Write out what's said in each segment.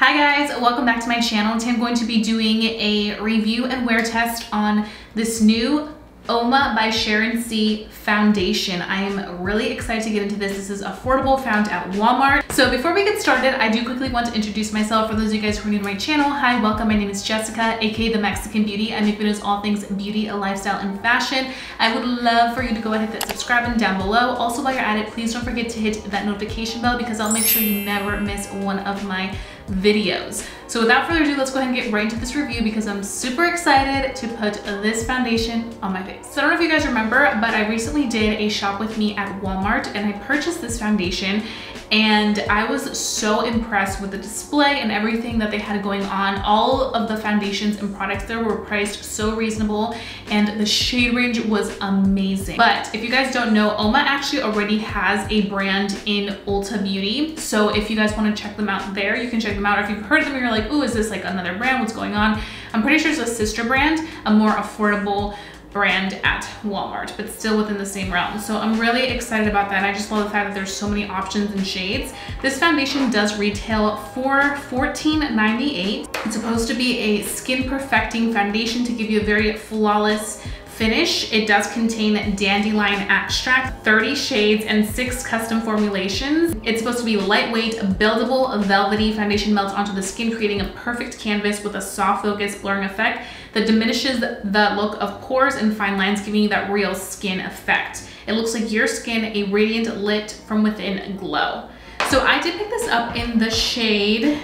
Hi guys, welcome back to my channel. Today I'm going to be doing a review and wear test on this new UOMA by Sharon foundation. I am really excited to get into this. This is affordable, found at Walmart. So before we get started, I do quickly want to introduce myself. For those of you guys who are new to my channel, hi, welcome. My name is Jessica, aka The Mexican Beauty. I make videos all things beauty, lifestyle, and fashion. I would love for you to go ahead and hit that subscribe button down below. Also, while you're at it, please don't forget to hit that notification bell because I'll make sure you never miss one of my videos. So without further ado, let's go ahead and get right into this review because I'm super excited to put this foundation on my face. So I don't know if you guys remember, but I recently did a shop with me at Walmart and I purchased this foundation and I was so impressed with the display and everything that they had going on. All of the foundations and products there were priced so reasonable and the shade range was amazing. But if you guys don't know, UOMA actually already has a brand in Ulta Beauty. So if you guys want to check them out there, you can check them out. Or if you've heard of them, you're like, ooh, is this like another brand? What's going on? I'm pretty sure it's a sister brand, a more affordable brand at Walmart, but still within the same realm. So I'm really excited about that. And I just love the fact that there's so many options and shades. This foundation does retail for $14.98. It's supposed to be a skin perfecting foundation to give you a very flawless finish. It does contain dandelion extract, 30 shades, and 6 custom formulations. It's supposed to be lightweight, buildable, velvety. Foundation melts onto the skin, creating a perfect canvas with a soft focus blurring effect that diminishes the look of pores and fine lines, giving you that real skin effect. It looks like your skin, a radiant, lit from within glow. So I did pick this up in the shade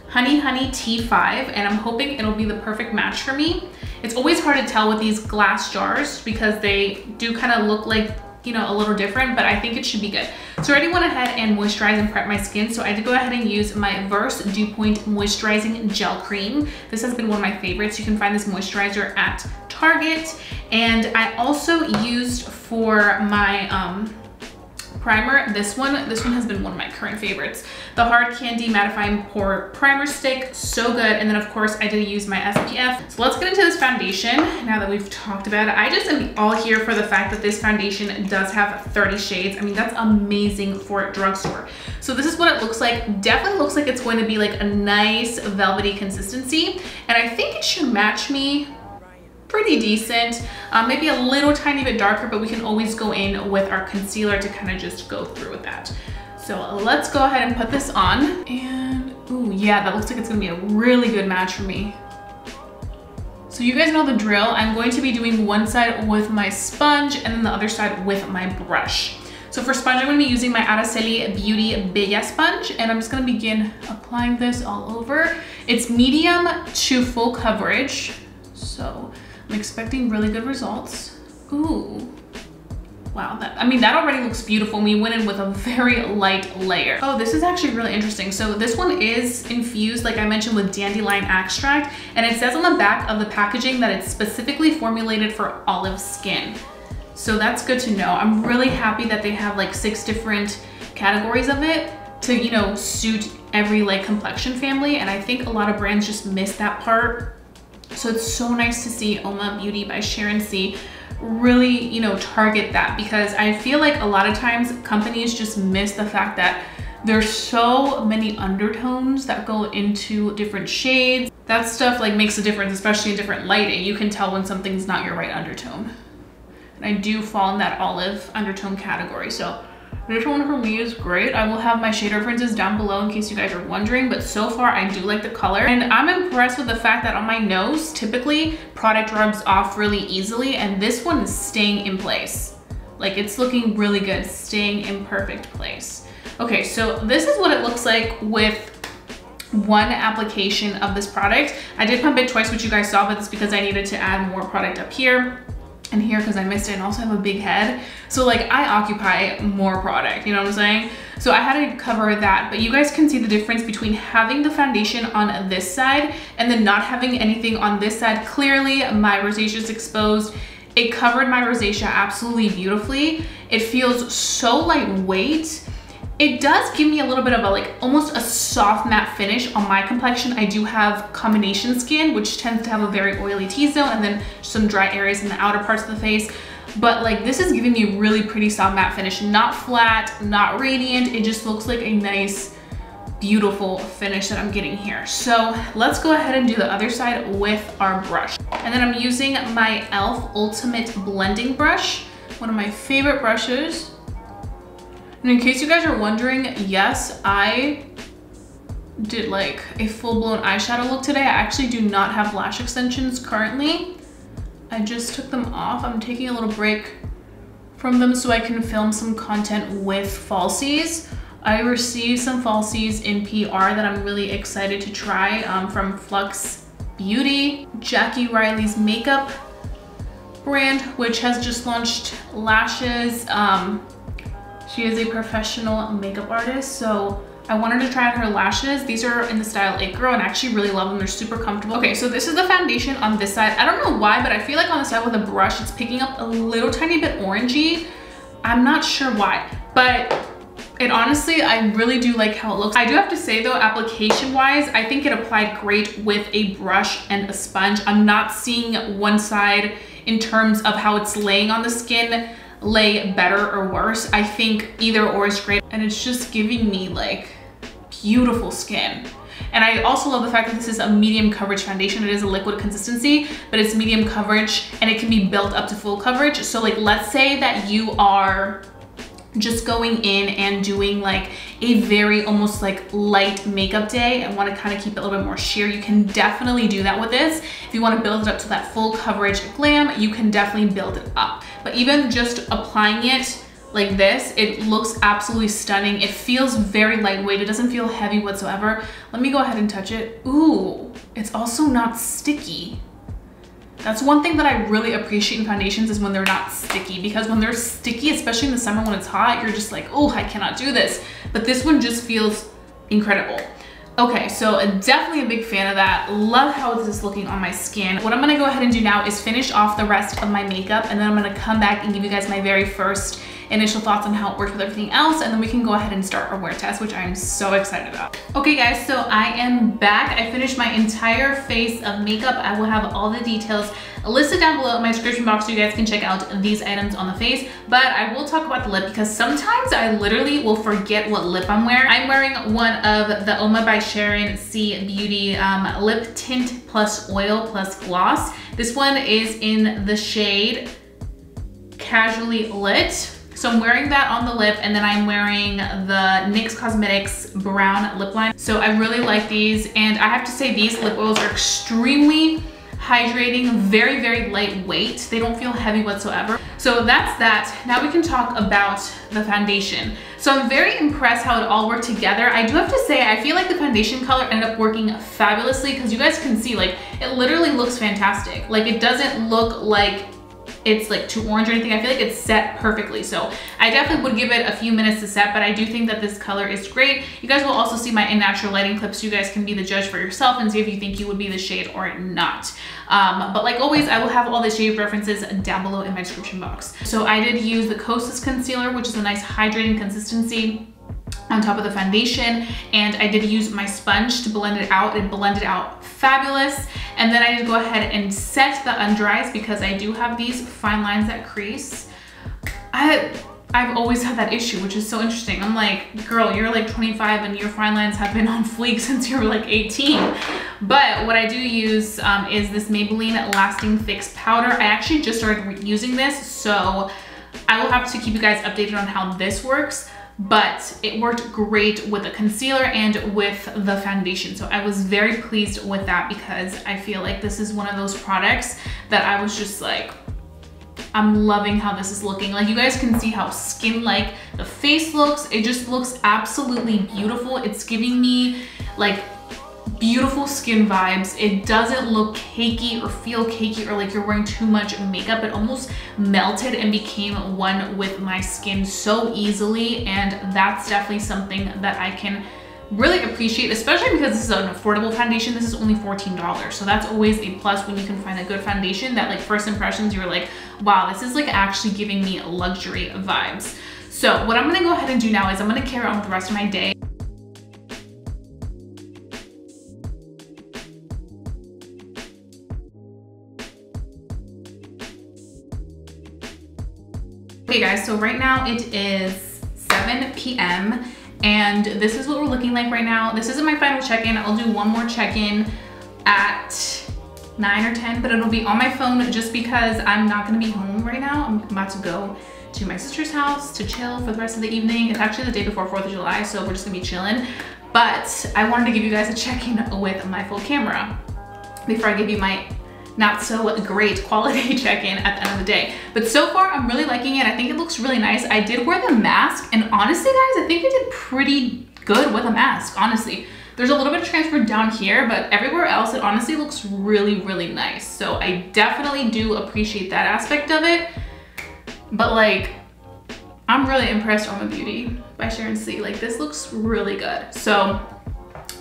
Honey T5, and I'm hoping it'll be the perfect match for me. It's always hard to tell with these glass jars because they do kind of look like, you know, a little different, but I think it should be good. So I already went ahead and moisturized and prepped my skin. So I did go ahead and use my Verse Dew Point Moisturizing Gel Cream. This has been one of my favorites. You can find this moisturizer at Target. And I also used for my primer, this one has been one of my current favorites. The Hard Candy Mattifying Pore Primer Stick, so good. And then of course I did use my SPF. So let's get into this foundation now that we've talked about it. I just am all here for the fact that this foundation does have 30 shades. I mean, that's amazing for a drugstore. So this is what it looks like. Definitely looks like it's going to be like a nice velvety consistency. And I think it should match me pretty decent, maybe a little tiny bit darker, but we can always go in with our concealer to kind of just go through with that. So let's go ahead and put this on. And ooh, yeah, that looks like it's gonna be a really good match for me. So you guys know the drill. I'm going to be doing one side with my sponge and then the other side with my brush. So for sponge, I'm gonna be using my Araceli Beauty Bella sponge, and I'm just gonna begin applying this all over. It's medium to full coverage, so I'm expecting really good results. Ooh, wow, that already looks beautiful. We went in with a very light layer. Oh, this is actually really interesting. So this one is infused, like I mentioned, with dandelion extract, and it says on the back of the packaging that it's specifically formulated for olive skin. So that's good to know. I'm really happy that they have like 6 different categories of it to, you know, suit every like complexion family, and I think a lot of brands just miss that part. So it's so nice to see UOMA Beauty by Sharon really, you know, target that, because I feel like a lot of times companies just miss the fact that there's so many undertones that go into different shades. That stuff like makes a difference, especially in different lighting. You can tell when something's not your right undertone. And I do fall in that olive undertone category. So this one for me is great. I will have my shade references down below in case you guys are wondering, but so far I do like the color. And I'm impressed with the fact that on my nose, typically product rubs off really easily, and this one is staying in place. Like, it's looking really good, staying in perfect place. Okay, so this is what it looks like with one application of this product. I did pump it twice, which you guys saw, but it's because I needed to add more product up here and here because I missed it, and also have a big head. So like I occupy more product, you know what I'm saying? So I had to cover that, but you guys can see the difference between having the foundation on this side and then not having anything on this side. Clearly my rosacea is exposed. It covered my rosacea absolutely beautifully. It feels so lightweight. It does give me a little bit of a like almost a soft matte finish on my complexion. I do have combination skin, which tends to have a very oily T-zone and then some dry areas in the outer parts of the face. But like this is giving me a really pretty soft matte finish, not flat, not radiant. It just looks like a nice beautiful finish that I'm getting here. So let's go ahead and do the other side with our brush. And then I'm using my e.l.f. Ultimate Blending Brush, one of my favorite brushes. And in case you guys are wondering, yes, I did like a full-blown eyeshadow look today. I actually do not have lash extensions currently. I just took them off. I'm taking a little break from them so I can film some content with falsies. I received some falsies in PR that I'm really excited to try from Flux Beauty, Jackie Riley's makeup brand, which has just launched lashes. She is a professional makeup artist, so I wanted to try on her lashes. These are in the style It Girl, and I actually really love them. They're super comfortable. Okay, so this is the foundation on this side. I don't know why, but I feel like on the side with a brush, it's picking up a little tiny bit orangey. I'm not sure why, but it honestly, I really do like how it looks. I do have to say though, application-wise, I think it applied great with a brush and a sponge. I'm not seeing one side in terms of how it's laying on the skin lay better or worse. I think either or is great, and it's just giving me like beautiful skin. And I also love the fact that this is a medium coverage foundation. It is a liquid consistency, but it's medium coverage and it can be built up to full coverage. So like, let's say that you are just going in and doing like a very almost like light makeup day and want to kind of keep it a little bit more sheer, you can definitely do that with this. If you want to build it up to that full coverage glam, you can definitely build it up. But even just applying it like this, it looks absolutely stunning. It feels very lightweight. It doesn't feel heavy whatsoever. Let me go ahead and touch it. Ooh, it's also not sticky. That's one thing that I really appreciate in foundations, is when they're not sticky, because when they're sticky, especially in the summer when it's hot, you're just like, oh, I cannot do this. But this one just feels incredible. Okay, so definitely a big fan of that. Love how this is looking on my skin. What I'm gonna go ahead and do now is finish off the rest of my makeup, and then I'm gonna come back and give you guys my very first initial thoughts on how it worked with everything else, and then we can go ahead and start our wear test, which I'm so excited about. Okay guys, so I am back. I finished my entire face of makeup. I will have all the details listed down below in my description box so you guys can check out these items on the face, but I will talk about the lip because sometimes I literally will forget what lip I'm wearing. I'm wearing one of the UOMA by Sharon C Beauty lip tint plus oil plus gloss. This one is in the shade Casually Lit. So I'm wearing that on the lip, and then I'm wearing the NYX Cosmetics brown lip line. So I really like these, and I have to say these lip oils are extremely hydrating, very, very lightweight. They don't feel heavy whatsoever. So that's that. Now we can talk about the foundation. So I'm very impressed how it all worked together. I do have to say, I feel like the foundation color ended up working fabulously, because you guys can see, like, it literally looks fantastic. Like, it doesn't look like it's like too orange or anything. I feel like it's set perfectly. So I definitely would give it a few minutes to set, but I do think that this color is great. You guys will also see my in natural lighting clips, so you guys can be the judge for yourself and see if you think you would be the shade or not. But like always, I will have all the shade references down below in my description box. So I did use the Kosas concealer, which is a nice hydrating consistency on top of the foundation, and I did use my sponge to blend it out. It blended out fabulous. And then I did go ahead and set the under eyes, because I do have these fine lines that crease. I've always had that issue, which is so interesting. I'm like, girl, you're like 25 and your fine lines have been on fleek since you were like 18. But what I do use is this Maybelline Lasting Fix powder. I actually just started using this, so I will have to keep you guys updated on how this works. But it worked great with the concealer and with the foundation. So I was very pleased with that, because I feel like this is one of those products that I was just like, I'm loving how this is looking. Like, you guys can see how skin-like the face looks. It just looks absolutely beautiful. It's giving me like beautiful skin vibes. It doesn't look cakey or feel cakey or like you're wearing too much makeup. It almost melted and became one with my skin so easily, and that's definitely something that I can really appreciate, especially because this is an affordable foundation. This is only $14, so that's always a plus when you can find a good foundation that, like, first impressions you're like, wow, this is like actually giving me luxury vibes. So what I'm gonna go ahead and do now is I'm gonna carry on with the rest of my day. Okay guys, so right now it is 7 p.m. And this is what we're looking like right now. This isn't my final check-in. I'll do one more check-in at 9 or 10, but it'll be on my phone just because I'm not gonna be home right now. I'm about to go to my sister's house to chill for the rest of the evening. It's actually the day before 4th of July, so we're just gonna be chilling. But I wanted to give you guys a check-in with my full camera before I give you my not so great quality check-in at the end of the day. But so far, I'm really liking it. I think it looks really nice. I did wear the mask, and honestly, guys, I think I did pretty good with a mask, honestly. There's a little bit of transfer down here, but everywhere else, it honestly looks really, really nice. So I definitely do appreciate that aspect of it. But like, I'm really impressed with UOMA Beauty by Sharon C. Like, this looks really good. So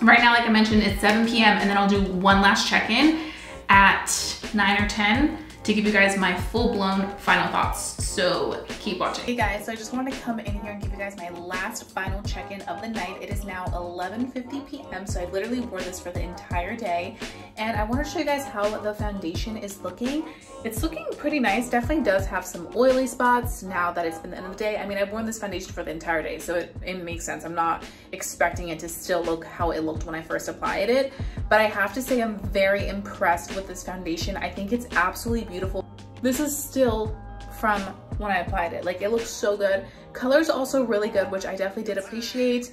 right now, like I mentioned, it's 7 p.m. and then I'll do one last check-in at 9 or 10 to give you guys my full-blown final thoughts. So keep watching. Hey guys, so I just wanted to come in here and give you guys my last final check-in of the night. It is now 11:50 p.m. so I literally wore this for the entire day. And I want to show you guys how the foundation is looking. It's looking pretty nice. Definitely does have some oily spots now that it's been the end of the day. I mean, I've worn this foundation for the entire day, so it makes sense. I'm not expecting it to still look how it looked when I first applied it. But I have to say I'm very impressed with this foundation. I think it's absolutely beautiful. This is still from when I applied it. Like, it looks so good. Color's also really good, which I definitely did appreciate.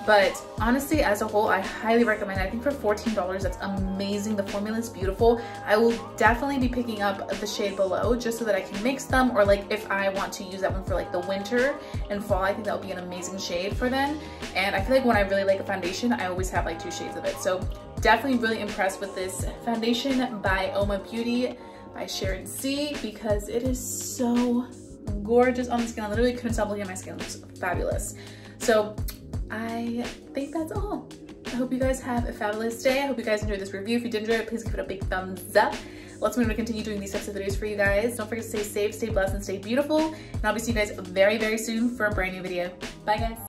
But honestly, as a whole, I highly recommend it. I think for $14, that's amazing. The formula is beautiful. I will definitely be picking up the shade below just so that I can mix them, or like if I want to use that one for like the winter and fall, I think that would be an amazing shade for then. And I feel like when I really like a foundation, I always have like 2 shades of it. So definitely really impressed with this foundation by UOMA Beauty by Sharon C, because it is so gorgeous on the skin. I literally couldn't stop looking at my skin. It looks fabulous. So I think that's all. I hope you guys have a fabulous day. I hope you guys enjoyed this review. If you did enjoy it, please give it a big thumbs up. Let's move on to continue doing these types of videos for you guys. Don't forget to stay safe, stay blessed, and stay beautiful. And I'll be seeing you guys very, very soon for a brand new video. Bye, guys.